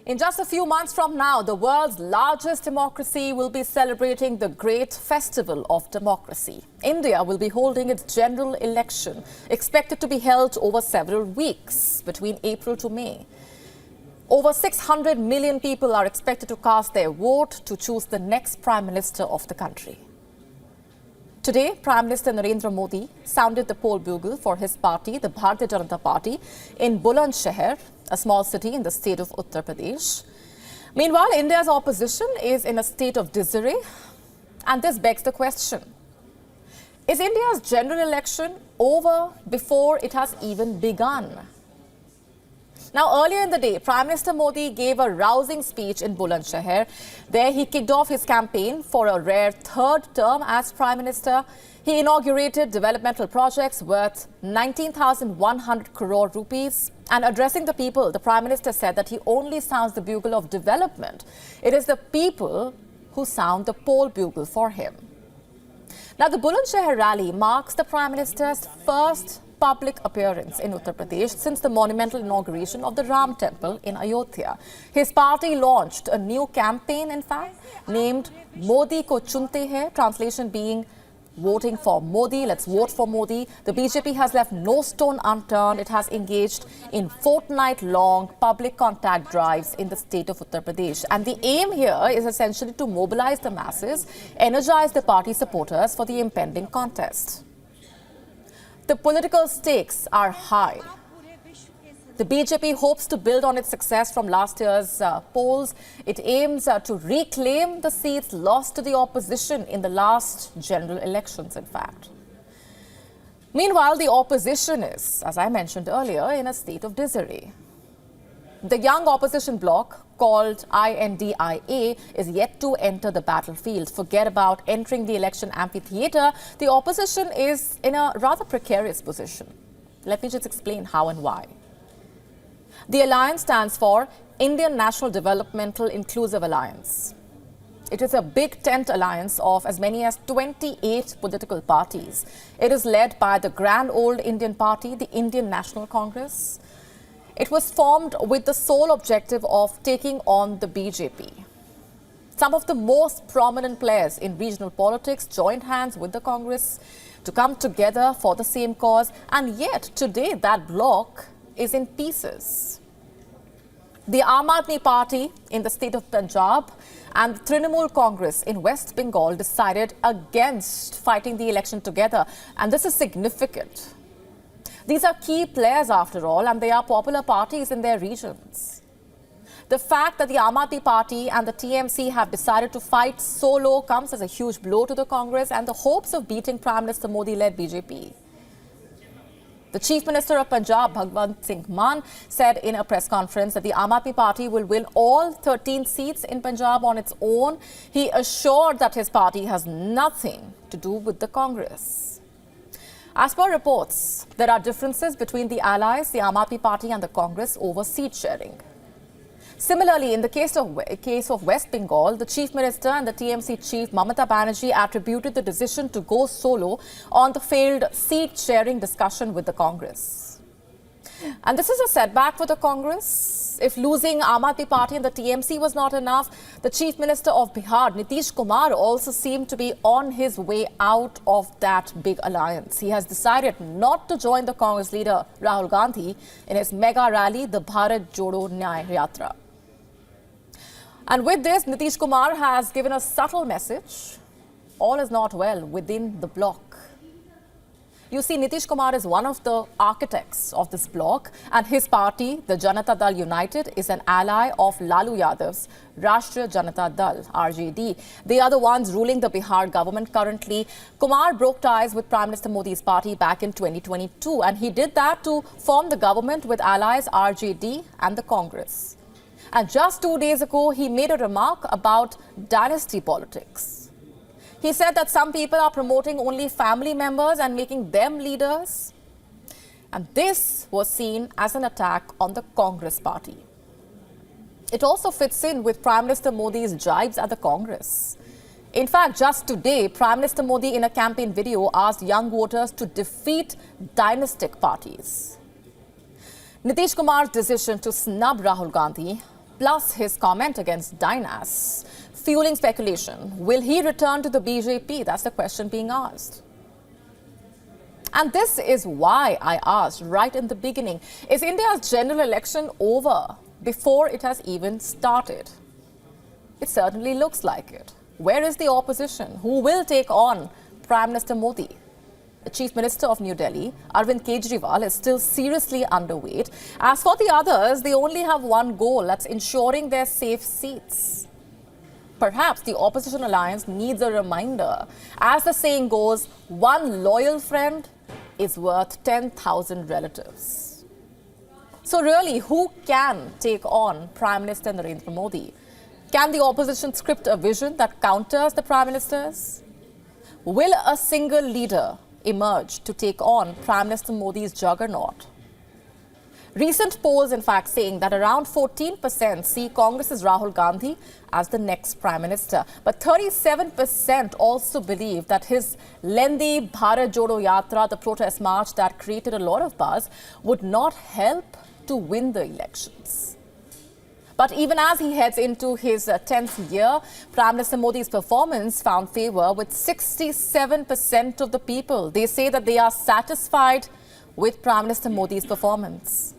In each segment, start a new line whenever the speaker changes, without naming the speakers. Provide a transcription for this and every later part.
In just a few months from now, the world's largest democracy will be celebrating the great festival of democracy. India will be holding its general election, expected to be held over several weeks between April to May. Over 600 million people are expected to cast their vote to choose the next Prime Minister of the country. Today, Prime Minister Narendra Modi sounded the poll bugle for his party, the Bharatiya Janata Party, in Bulandshahr, a small city in the state of Uttar Pradesh. Meanwhile, India's opposition is in a state of disarray, and this begs the question: is India's general election over before it has even begun? Now, earlier in the day, Prime Minister Modi gave a rousing speech in Bulandshahr. There, he kicked off his campaign for a rare third term as Prime Minister. He inaugurated developmental projects worth 19,100 crore rupees. And addressing the people, the Prime Minister said that he only sounds the bugle of development. It is the people who sound the poll bugle for him. Now, the Bulandshahr rally marks the Prime Minister's first public appearance in Uttar Pradesh since the monumental inauguration of the Ram Temple in Ayodhya. His party launched a new campaign, in fact, named Modi Ko Chunte Hai, translation being voting for Modi, let's vote for Modi. The BJP has left no stone unturned. It has engaged in fortnight-long public contact drives in the state of Uttar Pradesh. And the aim here is essentially to mobilize the masses, energize the party supporters for the impending contest. The political stakes are high. The BJP hopes to build on its success from last year's polls. It aims to reclaim the seats lost to the opposition in the last general elections, in fact. Meanwhile, the opposition is, as I mentioned earlier, in a state of disarray. The young opposition bloc, called INDIA, is yet to enter the battlefield. Forget about entering the election amphitheatre. The opposition is in a rather precarious position. Let me just explain how and why. The alliance stands for Indian National Developmental Inclusive Alliance. It is a big tent alliance of as many as 28 political parties. It is led by the grand old Indian party, the Indian National Congress. It was formed with the sole objective of taking on the BJP. Some of the most prominent players in regional politics joined hands with the Congress to come together for the same cause, and yet today that bloc is in pieces. The Aam Aadmi Party in the state of Punjab and the Trinamool Congress in West Bengal decided against fighting the election together, and this is significant. These are key players after all, and they are popular parties in their regions. The fact that the Aam Aadmi Party and the TMC have decided to fight solo comes as a huge blow to the Congress and the hopes of beating Prime Minister Modi-led BJP. The Chief Minister of Punjab, Bhagwant Singh Mann, said in a press conference that the Aam Aadmi Party will win all 13 seats in Punjab on its own. He assured that his party has nothing to do with the Congress. As per reports, there are differences between the allies, the Aam Aadmi Party and the Congress over seat sharing. Similarly, in the case of West Bengal, the Chief Minister and the TMC Chief Mamata Banerjee attributed the decision to go solo on the failed seat-sharing discussion with the Congress. And this is a setback for the Congress. If losing Aam Aadmi Party and the TMC was not enough, the Chief Minister of Bihar, Nitish Kumar, also seemed to be on his way out of that big alliance. He has decided not to join the Congress leader Rahul Gandhi in his mega rally, the Bharat Jodo Nyay Yatra. And with this, Nitish Kumar has given a subtle message: all is not well within the bloc. You see, Nitish Kumar is one of the architects of this bloc, and his party, the Janata Dal United, is an ally of Lalu Yadav's Rashtriya Janata Dal, RJD. They are the ones ruling the Bihar government currently. Kumar broke ties with Prime Minister Modi's party back in 2022, and he did that to form the government with allies RJD and the Congress. And just 2 days ago, he made a remark about dynasty politics. He said that some people are promoting only family members and making them leaders. And this was seen as an attack on the Congress party. It also fits in with Prime Minister Modi's jibes at the Congress. In fact, just today, Prime Minister Modi in a campaign video asked young voters to defeat dynastic parties. Nitish Kumar's decision to snub Rahul Gandhi plus his comment against Dynas, fueling speculation. Will he return to the BJP? That's the question being asked. And this is why I asked right in the beginning, is India's general election over before it has even started? It certainly looks like it. Where is the opposition? Who will take on Prime Minister Modi? The Chief Minister of New Delhi, Arvind Kejriwal, is still seriously underweight. As for the others, they only have one goal, that's ensuring their safe seats. Perhaps the opposition alliance needs a reminder. As the saying goes, one loyal friend is worth 10,000 relatives. So really, who can take on Prime Minister Narendra Modi? Can the opposition script a vision that counters the Prime Minister's? Will a single leader emerge to take on Prime Minister Modi's juggernaut? Recent polls, in fact, saying that around 14% see Congress's Rahul Gandhi as the next Prime Minister. But 37% also believe that his lengthy Bharat Jodo Yatra, the protest march that created a lot of buzz, would not help to win the elections. But even as he heads into his 10th year, Prime Minister Modi's performance found favor with 67% of the people. They say that they are satisfied with Prime Minister Modi's performance.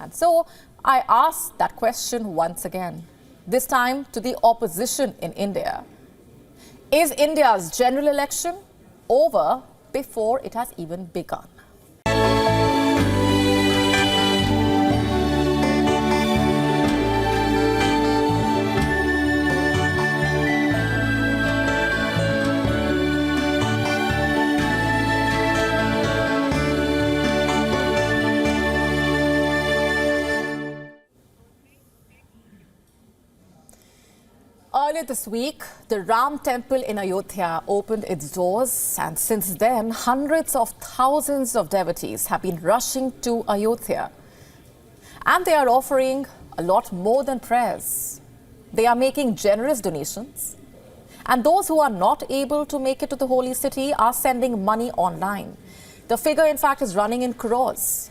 And so I asked that question once again, this time to the opposition in India. Is India's general election over before it has even begun? Earlier this week, the Ram temple in Ayodhya opened its doors, and since then, hundreds of thousands of devotees have been rushing to Ayodhya. And they are offering a lot more than prayers. They are making generous donations. And those who are not able to make it to the holy city are sending money online. The figure, in fact, is running in crores.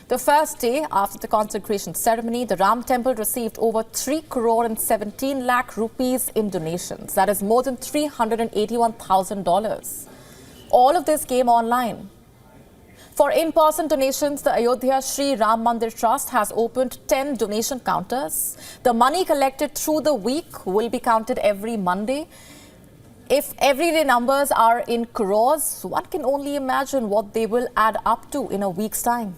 The first day after the consecration ceremony, the Ram temple received over 3 crore and 17 lakh rupees in donations. That is more than $381,000. All of this came online. For in-person donations, the Ayodhya Shri Ram Mandir Trust has opened 10 donation counters. The money collected through the week will be counted every Monday. If everyday numbers are in crores, one can only imagine what they will add up to in a week's time.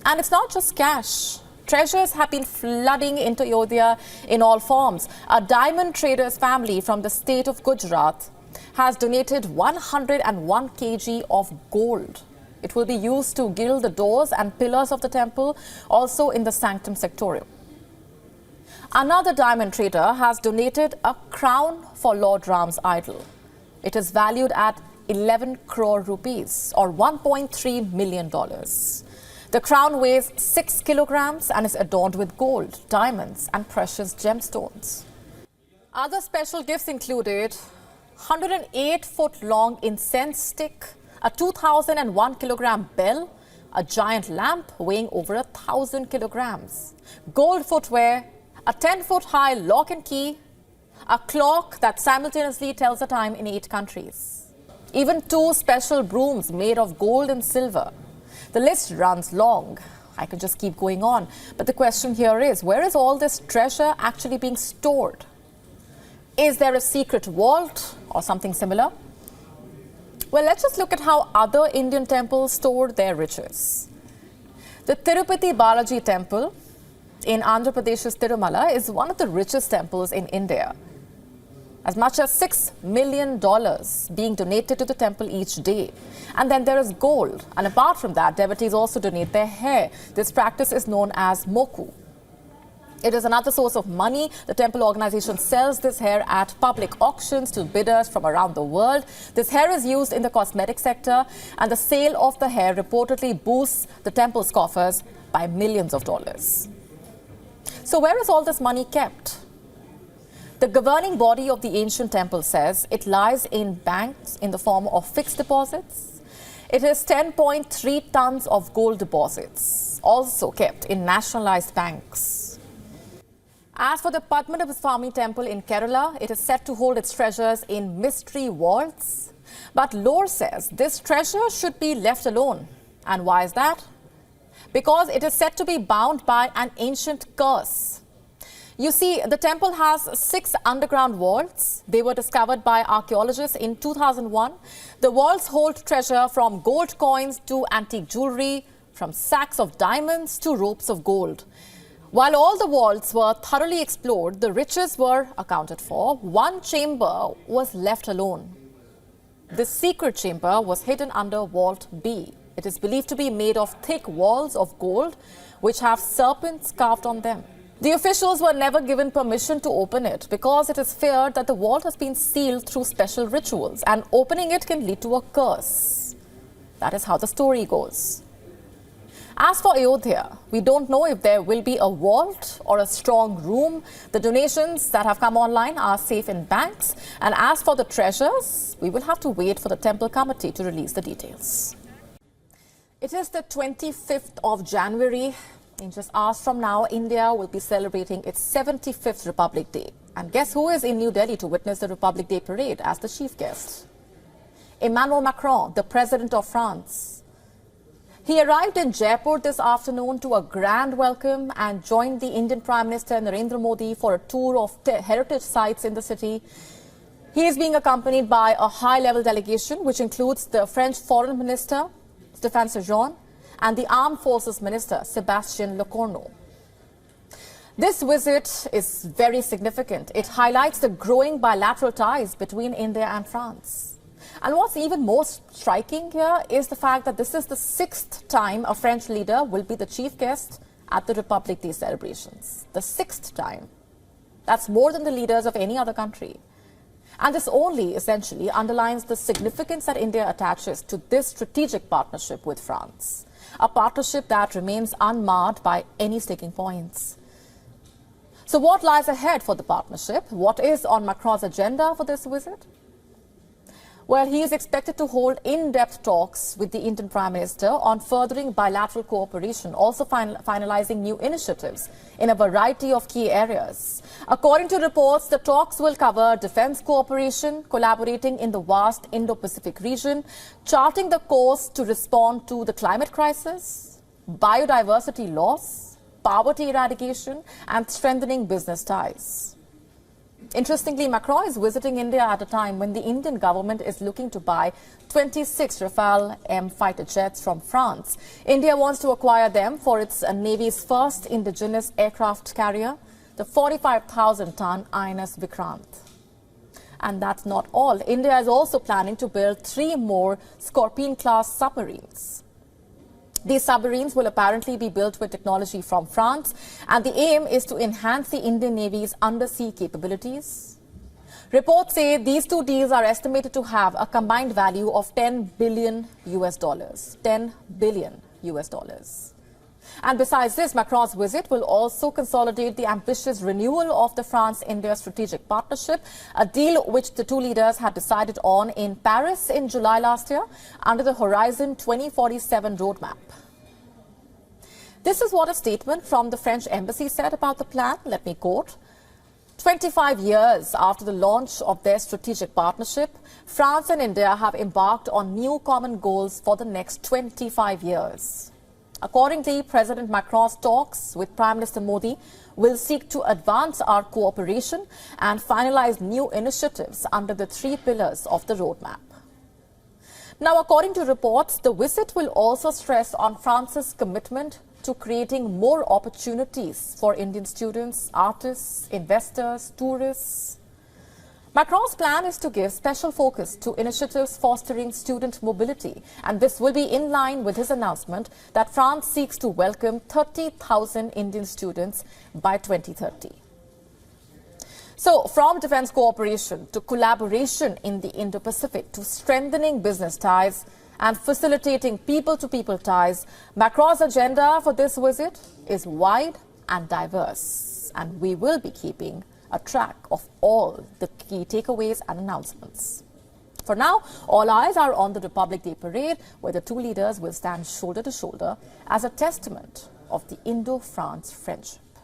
And it's not just cash. Treasures have been flooding into Ayodhya in all forms. A diamond trader's family from the state of Gujarat has donated 101 kg of gold. It will be used to gild the doors and pillars of the temple, also in the sanctum sectorium. Another diamond trader has donated a crown for Lord Ram's idol. It is valued at 11 crore rupees or $1.3 million. The crown weighs 6 kilograms and is adorned with gold, diamonds and precious gemstones. Other special gifts included 108-foot-long incense stick, a 2,001 kilogram bell, a giant lamp weighing over 1,000 kilograms, gold footwear, a 10-foot-high lock and key, a clock that simultaneously tells the time in 8 countries, even 2 special brooms made of gold and silver. The list runs long. I could just keep going on. But the question here is, where is all this treasure actually being stored? Is there a secret vault or something similar? Well, let's just look at how other Indian temples stored their riches. The Tirupati Balaji temple in Andhra Pradesh's Tirumala is one of the richest temples in India. As much as $6 million being donated to the temple each day. And then there is gold. And apart from that, devotees also donate their hair. This practice is known as moku. It is another source of money. The temple organization sells this hair at public auctions to bidders from around the world. This hair is used in the cosmetic sector, and the sale of the hair reportedly boosts the temple's coffers by millions of dollars. So where is all this money kept? The governing body of the ancient temple says it lies in banks in the form of fixed deposits. It is 10.3 tons of gold deposits, also kept in nationalized banks. As for the Padmanabhaswamy temple in Kerala, it is set to hold its treasures in mystery vaults. But lore says this treasure should be left alone. And why is that? Because it is said to be bound by an ancient curse. You see, the temple has 6 underground vaults. They were discovered by archaeologists in 2001. The vaults hold treasure from gold coins to antique jewelry, from sacks of diamonds to ropes of gold. While all the vaults were thoroughly explored, the riches were accounted for. One chamber was left alone. This secret chamber was hidden under Vault B. It is believed to be made of thick walls of gold, which have serpents carved on them. The officials were never given permission to open it because it is feared that the vault has been sealed through special rituals and opening it can lead to a curse. That is how the story goes. As for Ayodhya, we don't know if there will be a vault or a strong room. The donations that have come online are safe in banks. And as for the treasures, we will have to wait for the temple committee to release the details. It is the 25th of January. In just hours from now, India will be celebrating its 75th Republic Day. And guess who is in New Delhi to witness the Republic Day parade as the chief guest? Emmanuel Macron, the president of France. He arrived in Jaipur this afternoon to a grand welcome and joined the Indian Prime Minister Narendra Modi for a tour of heritage sites in the city. He is being accompanied by a high-level delegation, which includes the French Foreign Minister, Stéphane Séjourné, and the Armed Forces Minister, Sébastien Lecornu. This visit is very significant. It highlights the growing bilateral ties between India and France. And what's even more striking here is the fact that this is the 6th time a French leader will be the chief guest at the Republic Day celebrations. The 6th time. That's more than the leaders of any other country. And this only essentially underlines the significance that India attaches to this strategic partnership with France. A partnership that remains unmarred by any sticking points. So what lies ahead for the partnership? What is on Macron's agenda for this visit? Well, he is expected to hold in-depth talks with the Indian Prime Minister on furthering bilateral cooperation, also finalizing new initiatives in a variety of key areas. According to reports, the talks will cover defense cooperation, collaborating in the vast Indo-Pacific region, charting the course to respond to the climate crisis, biodiversity loss, poverty eradication, and strengthening business ties. Interestingly, Macron is visiting India at a time when the Indian government is looking to buy 26 Rafale M fighter jets from France. India wants to acquire them for its Navy's first indigenous aircraft carrier, the 45,000-ton INS Vikrant. And that's not all. India is also planning to build 3 more Scorpion-class submarines. These submarines will apparently be built with technology from France, and the aim is to enhance the Indian Navy's undersea capabilities. Reports say these 2 deals are estimated to have a combined value of $10 billion. $10 billion. And besides this, Macron's visit will also consolidate the ambitious renewal of the France-India strategic partnership, a deal which the 2 leaders had decided on in Paris in July last year under the Horizon 2047 roadmap. This is what a statement from the French embassy said about the plan. Let me quote. 25 years after the launch of their strategic partnership, France and India have embarked on new common goals for the next 25 years. Accordingly, President Macron's talks with Prime Minister Modi will seek to advance our cooperation and finalize new initiatives under the 3 pillars of the roadmap. Now, according to reports, the visit will also stress on France's commitment to creating more opportunities for Indian students, artists, investors, tourists. Macron's plan is to give special focus to initiatives fostering student mobility, and this will be in line with his announcement that France seeks to welcome 30,000 Indian students by 2030. So, from defense cooperation to collaboration in the Indo-Pacific to strengthening business ties and facilitating people-to-people ties, Macron's agenda for this visit is wide and diverse, and we will be keeping a track of all the key takeaways and announcements. For now, all eyes are on the Republic Day parade, where the two leaders will stand shoulder to shoulder as a testament of the Indo-France friendship.